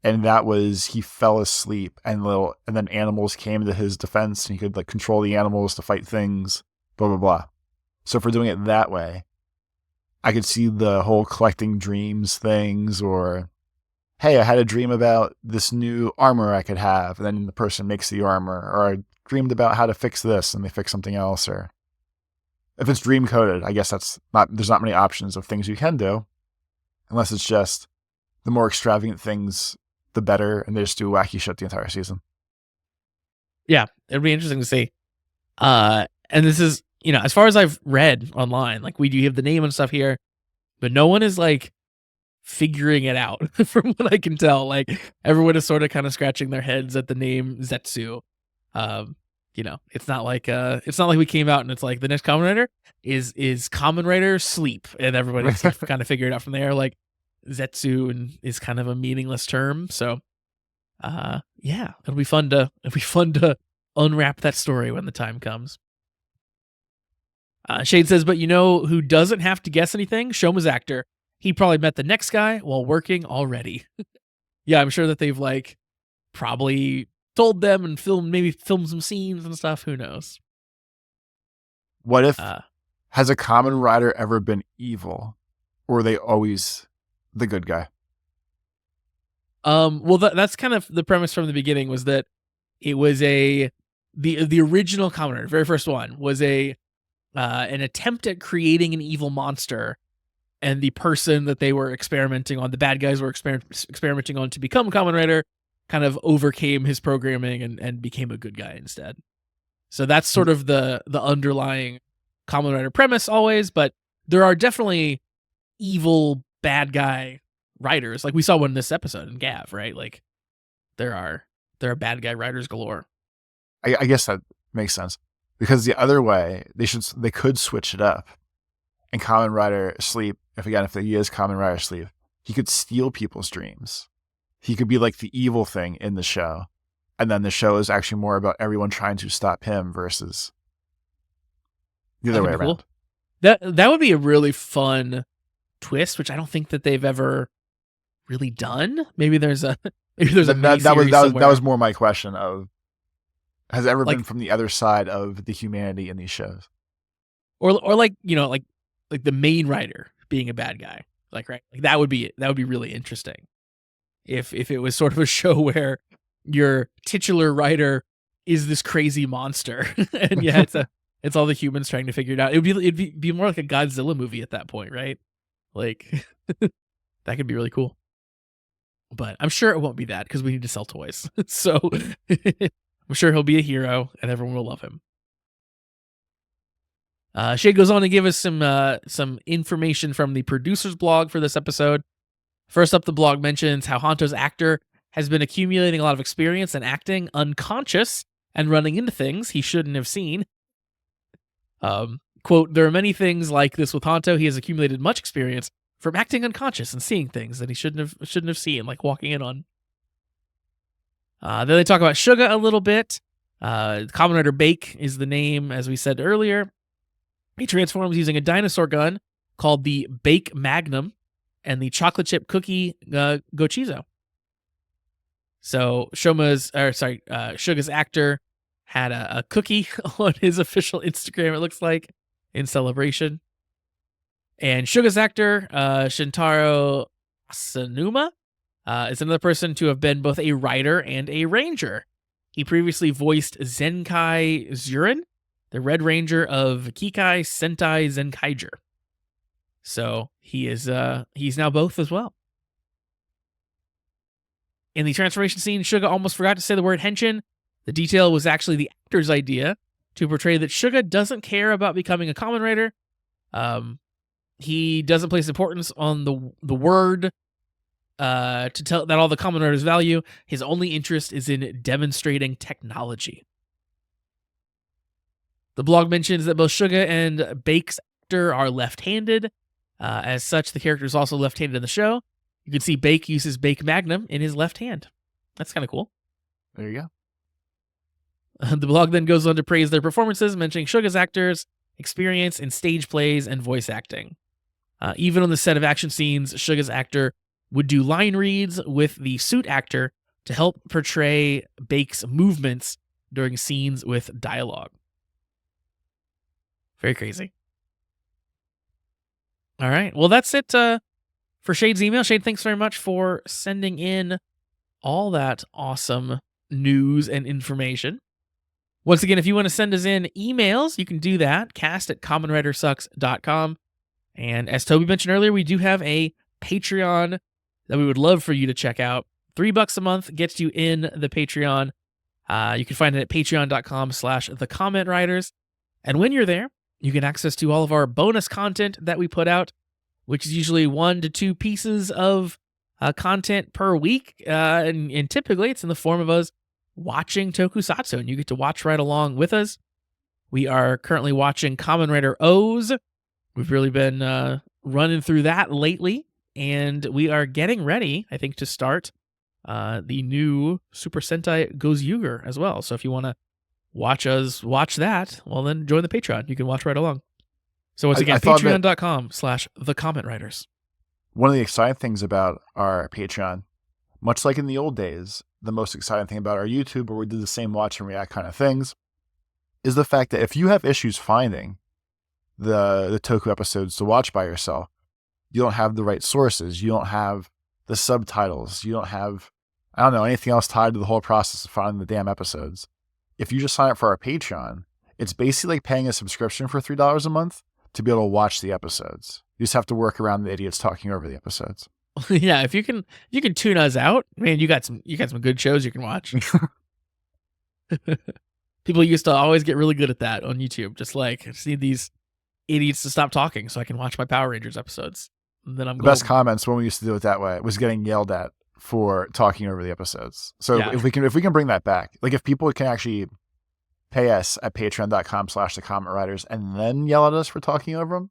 And that was, he fell asleep, and then animals came to his defense, and he could like control the animals to fight things, blah blah blah. So if we're doing it that way, I could see the whole collecting dreams things, or hey, I had a dream about this new armor I could have, and then the person makes the armor, or I dreamed about how to fix this and they fix something else. Or if it's dream coded, I guess there's not many options of things you can do, unless it's just the more extravagant things, the better, and they just do wacky shit the entire season. Yeah, it'd be interesting to see. And this is, as far as I've read online, like we do have the name and stuff here, but no one is like figuring it out from what I can tell. Like everyone is sort of kind of scratching their heads at the name Zetsu. It's not like we came out and it's like the next Kamen Rider is Kamen Rider Sleep, and everybody's kind of figured it out from there. Like Zetsu is kind of a meaningless term, so yeah, it'll be fun to unwrap that story when the time comes. Shade says, but who doesn't have to guess anything? Shoma's actor. He probably met the next guy while working already. Yeah, I'm sure that they've like probably told them and filmed some scenes and stuff. Who knows? What if has a Kamen Rider ever been evil, or are they always the good guy? Well, that's kind of the premise from the beginning, was that it was the original Kamen Rider, very first one, was an attempt at creating an evil monster, and the person that they were experimenting on, the bad guys were experimenting on to become Kamen Rider, kind of overcame his programming and became a good guy instead. So that's sort of the underlying Kamen Rider premise always, but there are definitely evil bad guy writers. Like we saw one in this episode in gavv, right? Like there are bad guy writers galore. I guess that makes sense, because the other way they could switch it up, and Kamen Rider Sleep, if he is Kamen Rider Sleep, he could steal people's dreams. He could be like the evil thing in the show, and then the show is actually more about everyone trying to stop him versus the other way around. Cool. That would be a really fun twist, which I don't think that they've ever really done. Maybe there's a that was more my question of, has it ever been from the other side of the humanity in these shows, or like like the main writer being a bad guy, like right, like that would be really interesting if it was sort of a show where your titular writer is this crazy monster, and yeah, it's all the humans trying to figure it out. It'd be more like a Godzilla movie at that point, right? Like that could be really cool. But I'm sure it won't be that, because we need to sell toys. So I'm sure he'll be a hero and everyone will love him. Shade goes on to give us some information from the producer's blog for this episode. First up, the blog mentions how Hanto's actor has been accumulating a lot of experience in acting unconscious and running into things he shouldn't have seen. Quote, there are many things like this with Hanto. He has accumulated much experience from acting unconscious and seeing things that he shouldn't have seen, like walking in on. Then they talk about Suga a little bit. Kamen Rider Bake is the name, as we said earlier. He transforms using a dinosaur gun called the Bake Magnum and the chocolate chip cookie Gochizo. So Suga's actor had a cookie on his official Instagram, it looks like, in celebration. And Suga's actor, Shintaro Asanuma, is another person to have been both a writer and a ranger. He previously voiced Zenkai Zurin, the Red Ranger of Kikai Sentai Zenkaiger. So he's now both as well. In the transformation scene, Suga almost forgot to say the word henshin. The detail was actually the actor's idea to portray that Suga doesn't care about becoming a Kamen Rider. He doesn't place importance on the word to tell that all the Kamen Riders value. His only interest is in demonstrating technology. The blog mentions that both Suga and Bake's actor are left-handed. As such, the character is also left-handed in the show. You can see Bake uses Bake Magnum in his left hand. That's kind of cool. There you go. The blog then goes on to praise their performances, mentioning Suga's actors' experience in stage plays and voice acting. Even on the set of action scenes, Suga's actor would do line reads with the suit actor to help portray Bake's movements during scenes with dialogue. Very crazy. All right. Well, that's it for Shade's email. Shade, thanks very much for sending in all that awesome news and information. Once again, if you want to send us in emails, you can do that. cast@kamenwritersucks.com. And as Toby mentioned earlier, we do have a Patreon that we would love for you to check out. $3 a month gets you in the Patreon. You can find it at patreon.com/thecommentwriters. And when you're there, you get access to all of our bonus content that we put out, which is usually 1 to 2 pieces of content per week. And typically it's in the form of us watching tokusatsu, and you get to watch right along with us. We are currently watching Kamen Rider O's. We've really been running through that lately, and we are getting ready, I think, to start the new Super Sentai Gozyuger as well. So if you want to watch us watch that, well, then join the Patreon. You can watch right along. So once again, patreon.com/thecommentwriters. One of the exciting things about our Patreon, much like in the old days, the most exciting thing about our YouTube, where we did the same watch and react kind of things, is the fact that if you have issues finding the Toku episodes to watch by yourself, you don't have the right sources, you don't have the subtitles, you don't have, I don't know, anything else tied to the whole process of finding the damn episodes. If you just sign up for our Patreon, it's basically like paying a subscription for $3 a month to be able to watch the episodes. You just have to work around the idiots talking over the episodes. Yeah, if you can tune us out, man, you got some good shows you can watch. People used to always get really good at that on YouTube. Just like, I just need these idiots to stop talking so I can watch my Power Rangers episodes. And then I'm the best comments when we used to do it that way was getting yelled at for talking over the episodes. So Yeah. if we can bring that back, like if people can actually pay us at patreon.com/thecommentwriters and then yell at us for talking over them,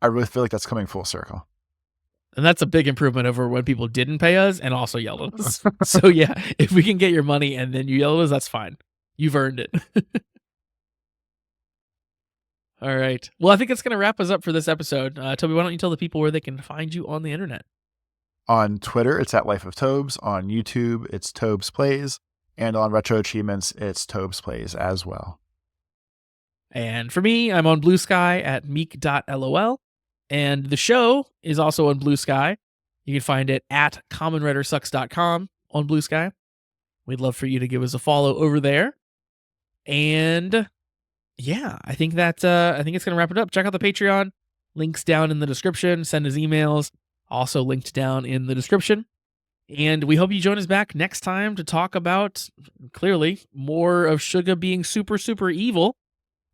I really feel like that's coming full circle. And that's a big improvement over when people didn't pay us and also yelled at us. So yeah, if we can get your money and then you yell at us, that's fine. You've earned it. All right. Well, I think it's going to wrap us up for this episode. Toby, why don't you tell the people where they can find you on the internet? On Twitter, it's at Life of Tobes. On YouTube, it's Tobes Plays. And on Retro Achievements, it's Tobes Plays as well. And for me, I'm on Blue Sky at meek.lol. And the show is also on Blue Sky. You can find it at kamenwritersucks.com on Blue Sky. We'd love for you to give us a follow over there. And yeah, I think it's going to wrap it up. Check out the Patreon. Links down in the description. Send us emails. Also linked down in the description. And we hope you join us back next time to talk about, clearly, more of Suga being super, super evil.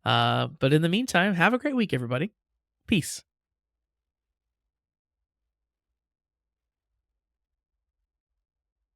But in the meantime, have a great week, everybody. Peace.